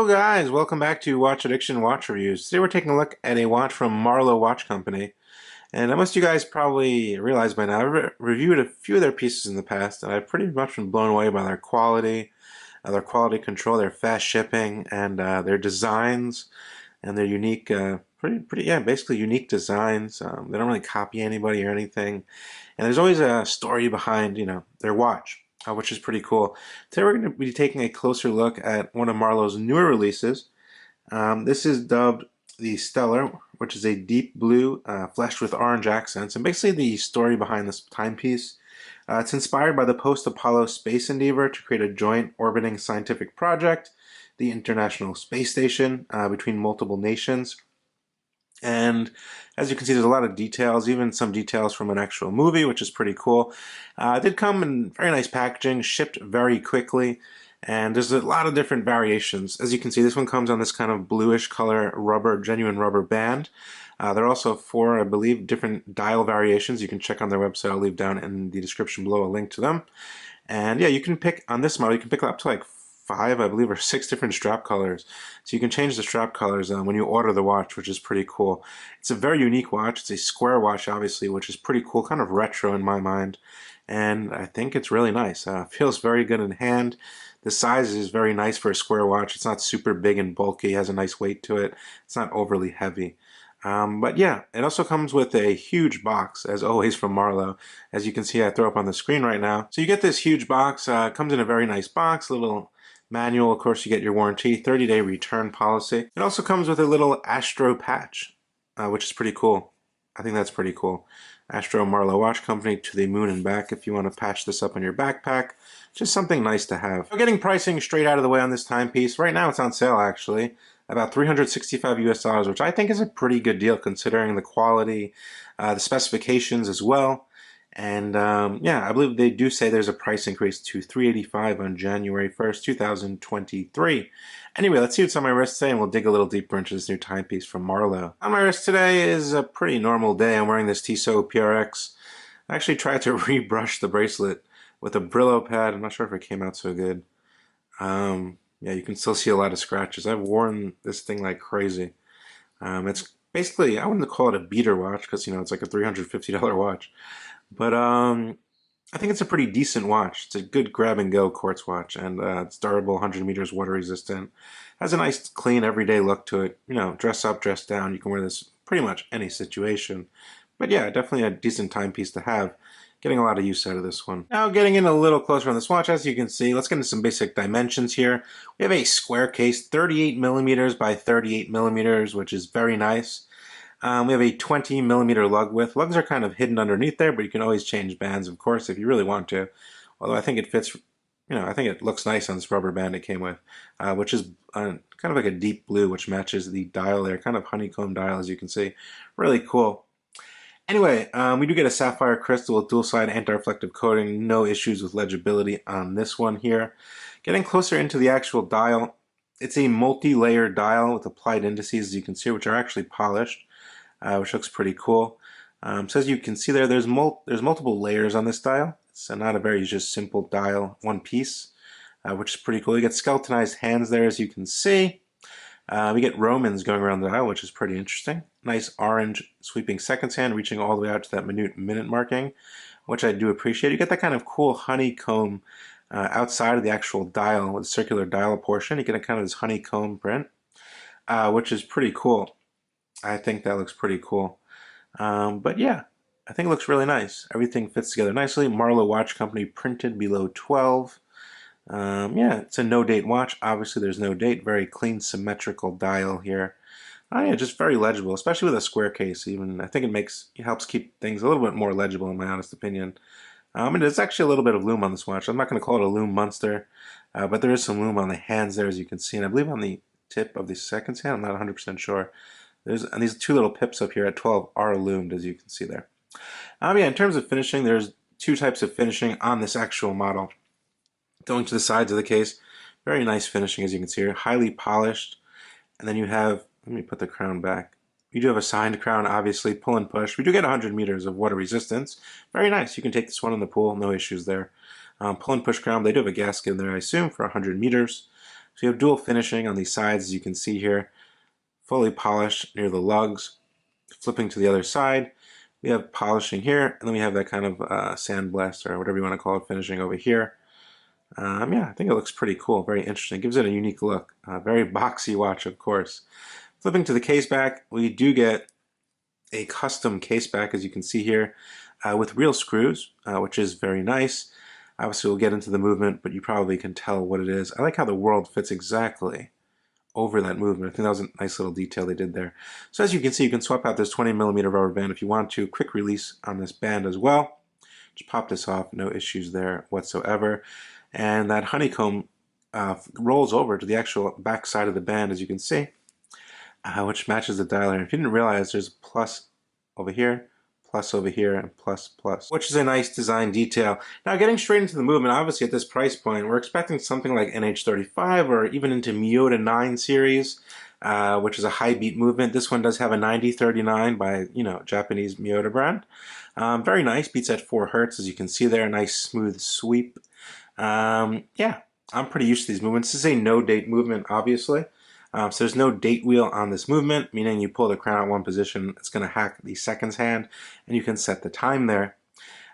Hello guys, welcome back to Watch Addiction Watch Reviews. Today we're taking a look at a watch from Marloe Watch Company. And most of you guys probably realize by now, I've reviewed a few of their pieces in the past, and I've pretty much been blown away by their quality control, their fast shipping, and their designs, and their unique, basically unique designs. They don't really copy anybody or anything. And there's always a story behind, their watch. Which is pretty cool. Today we're going to be taking a closer look at one of Marlowe's newer releases. This is dubbed the Stellar, which is a deep blue fleshed with orange accents. And basically the story behind this timepiece, it's inspired by the post-Apollo space endeavor to create a joint orbiting scientific project, the International Space Station, between multiple nations. And as you can see, there's a lot of details, even some details from an actual movie, which is pretty cool. It did come in very nice packaging, shipped very quickly, and there's a lot of different variations. As you can see, this one comes on this kind of bluish color genuine rubber band. There are also 4, I believe, different dial variations. You can check on their website. I'll leave down in the description below a link to them. And yeah, you can pick, on this model, you can pick up to like 5, I believe, or 6 different strap colors. So you can change the strap colors when you order the watch, which is pretty cool. It's a very unique watch. It's a square watch, obviously, which is pretty cool, kind of retro in my mind. And I think it's really nice. Feels very good in hand. The size is very nice for a square watch. It's not super big and bulky. It has a nice weight to it. It's not overly heavy. But yeah, it also comes with a huge box, as always, from Marlowe. As you can see, I throw up on the screen right now. So you get this huge box. It comes in a very nice box, little manual. Of course, you get your warranty, 30-day return policy. It also comes with a little Astro patch, which is pretty cool. I think that's pretty cool. Astro Marlowe Watch Company, to the moon and back, if you want to patch this up on your backpack. Just something nice to have. So getting pricing straight out of the way on this timepiece. Right now it's on sale, actually. About $365 US, which I think is a pretty good deal considering the quality, the specifications as well. And yeah, I believe they do say there's a price increase to $385 on January 1st, 2023. Anyway, let's see what's on my wrist today, and we'll dig a little deeper into this new timepiece from Marlowe. On my wrist today is a pretty normal day. I'm wearing this Tissot PRX. I actually tried to rebrush the bracelet with a Brillo pad. I'm not sure if it came out so good. Yeah, you can still see a lot of scratches. I've worn this thing like crazy. It's basically, I wouldn't call it a beater watch because, it's like a $350 watch. But I think it's a pretty decent watch. It's a good grab-and-go quartz watch, and it's durable, 100 meters, water-resistant. Has a nice, clean, everyday look to it. Dress up, dress down. You can wear this pretty much any situation. But yeah, definitely a decent timepiece to have. Getting a lot of use out of this one. Now getting in a little closer on this watch, as you can see, let's get into some basic dimensions here. We have a square case, 38 millimeters by 38 millimeters, which is very nice. We have a 20 millimeter lug width. Lugs are kind of hidden underneath there, but you can always change bands, of course, if you really want to. Although I think it fits, I think it looks nice on this rubber band it came with, which is kind of like a deep blue, which matches the dial there, kind of honeycomb dial, as you can see. Really cool. Anyway, we do get a sapphire crystal with dual-side anti-reflective coating. No issues with legibility on this one here. Getting closer into the actual dial, it's a multi-layer dial with applied indices, as you can see, which are actually polished, which looks pretty cool. So as you can see there's multiple layers on this dial. It's not a very just simple dial, one piece, which is pretty cool. You get skeletonized hands there, as you can see. We get Romans going around the dial, which is pretty interesting. Nice orange sweeping seconds hand, reaching all the way out to that minute marking, which I do appreciate. You get that kind of cool honeycomb outside of the actual dial, with the circular dial portion. You get a kind of this honeycomb print, which is pretty cool. I think that looks pretty cool. But yeah, I think it looks really nice. Everything fits together nicely. Marlowe Watch Company, printed below 12. Yeah, it's a no-date watch. Obviously, there's no date. Very clean, symmetrical dial here. Yeah, just very legible, especially with a square case. Even I think it helps keep things a little bit more legible, in my honest opinion. And there's actually a little bit of lume on this watch. I'm not going to call it a lume monster, but there is some lume on the hands there, as you can see, and I believe on the tip of the second hand. I'm not 100% sure. And these 2 little pips up here at 12 are lumed, as you can see there. Yeah, in terms of finishing, there's 2 types of finishing on this actual model. Going to the sides of the case, very nice finishing, as you can see here, highly polished. And then you have, let me put the crown back. You do have a signed crown, obviously, pull and push. We do get 100 meters of water resistance. Very nice. You can take this one in the pool, no issues there. Pull and push crown, they do have a gasket in there, I assume, for 100 meters. So you have dual finishing on these sides, as you can see here, fully polished near the lugs. Flipping to the other side, we have polishing here, and then we have that kind of sandblast or whatever you want to call it finishing over here. Yeah, I think it looks pretty cool, very interesting. Gives it a unique look. Very boxy watch, of course. Flipping to the case back, we do get a custom case back, as you can see here, with real screws, which is very nice. Obviously, we'll get into the movement, but you probably can tell what it is. I like how the world fits exactly over that movement. I think that was a nice little detail they did there. So as you can see, you can swap out this 20mm rubber band if you want to. Quick release on this band as well. Just pop this off, no issues there whatsoever. And that honeycomb rolls over to the actual back side of the band, as you can see, which matches the dial here. If you didn't realize, there's a plus over here, plus over here, and plus, which is a nice design detail. Now, getting straight into the movement, obviously at this price point, we're expecting something like NH35 or even into Miyota 9 series, which is a high beat movement. This one does have a 9039 by, Japanese Miyota brand. Very nice, beats at 4 Hertz, as you can see there, nice smooth sweep. Yeah, I'm pretty used to these movements. This is a no date movement, obviously. So there's no date wheel on this movement, meaning you pull the crown at one position, it's going to hack the seconds hand, and you can set the time there.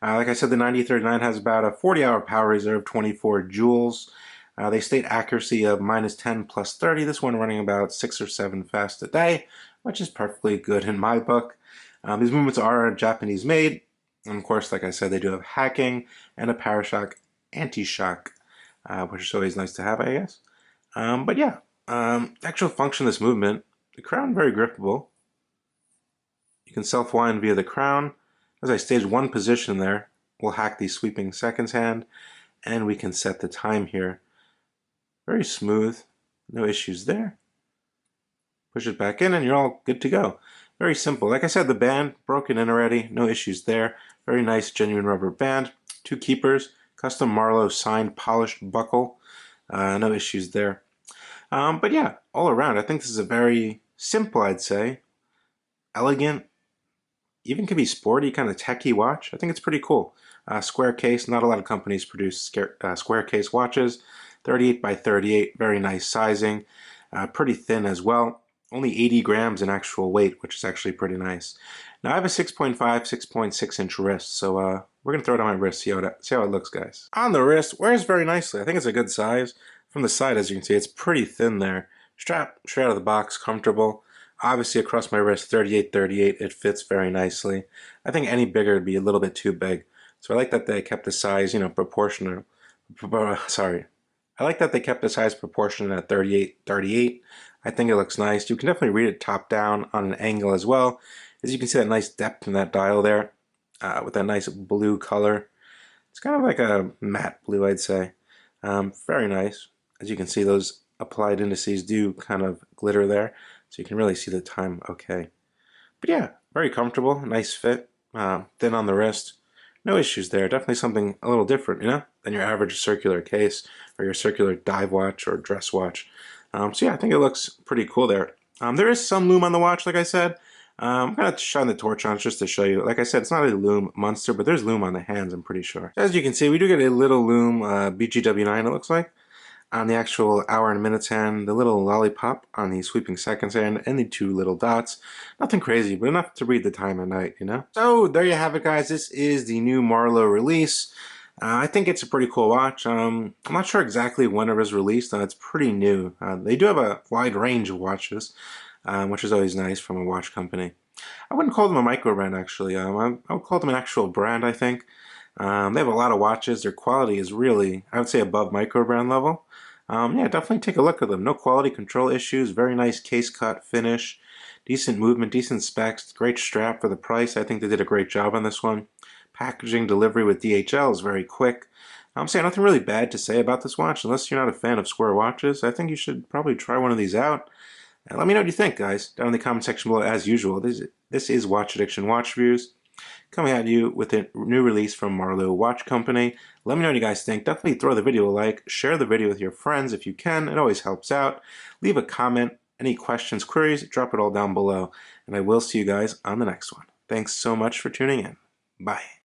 Like I said, the 9039 has about a 40-hour power reserve, 24 joules. They state accuracy of -10 plus 30. This one running about 6 or 7 fast a day, which is perfectly good in my book. These movements are Japanese made, and of course, like I said, they do have hacking and a Parashock anti-shock, which is always nice to have, I guess. But yeah, actual function of this movement, the crown very grippable. You can self-wind via the crown. As I stage one position there, we'll hack the sweeping seconds hand, and we can set the time here. Very smooth, no issues there. Push it back in and you're all good to go. Very simple. Like I said, the band broken in already, no issues there. Very nice genuine rubber band. 2 keepers. Custom Marloe signed polished buckle. No issues there. But yeah, all around, I think this is a very simple, I'd say, elegant, even can be sporty, kind of techy watch. I think it's pretty cool. Square case, not a lot of companies produce square case watches. 38 by 38, very nice sizing. Pretty thin as well. Only 80 grams in actual weight, which is actually pretty nice. Now I have a 6.5, 6.6 inch wrist, so we're going to throw it on my wrist, see how it looks, guys. On the wrist, wears very nicely. I think it's a good size. From the side, as you can see, it's pretty thin there. Strap straight out of the box, comfortable. Obviously across my wrist, 38-38, it fits very nicely. I think any bigger would be a little bit too big. So I like that they kept the size, proportional. Sorry. I like that they kept the size proportionate at 38-38. I think it looks nice. You can definitely read it top down on an angle as well. As you can see, that nice depth in that dial there with that nice blue color. It's kind of like a matte blue, I'd say. Very nice. As you can see, those applied indices do kind of glitter there, so you can really see the time okay. But yeah, very comfortable, nice fit, thin on the wrist. No issues there. Definitely something a little different, than your average circular case or your circular dive watch or dress watch. So yeah, I think it looks pretty cool there. There is some lume on the watch, like I said. I'm going to shine the torch on just to show you. Like I said, it's not a lume monster, but there's lume on the hands, I'm pretty sure. As you can see, we do get a little lume BGW9, it looks like, on the actual hour and minutes hand, the little lollipop on the sweeping seconds hand, and the 2 little dots. Nothing crazy, but enough to read the time at night, So there you have it, guys. This is the new Marloe release. I think it's a pretty cool watch. I'm not sure exactly when it was released, and it's pretty new. They do have a wide range of watches, which is always nice from a watch company. I wouldn't call them a micro brand, actually. I would call them an actual brand, I think. They have a lot of watches. Their quality is really, I would say, above micro brand level. Yeah, definitely take a look at them. No quality control issues. Very nice case cut finish. Decent movement, decent specs. Great strap for the price. I think they did a great job on this one. Packaging delivery with DHL is very quick. I'm saying nothing really bad to say about this watch. Unless you're not a fan of square watches, I think you should probably try one of these out. And let me know what you think, guys, down in the comment section below. As usual, this is Watch Addiction Watch Reviews, coming at you with a new release from Marloe Watch Company. Let me know what you guys think. Definitely throw the video a like. Share the video with your friends if you can. It always helps out. Leave a comment. Any questions, queries, drop it all down below. And I will see you guys on the next one. Thanks so much for tuning in. Bye.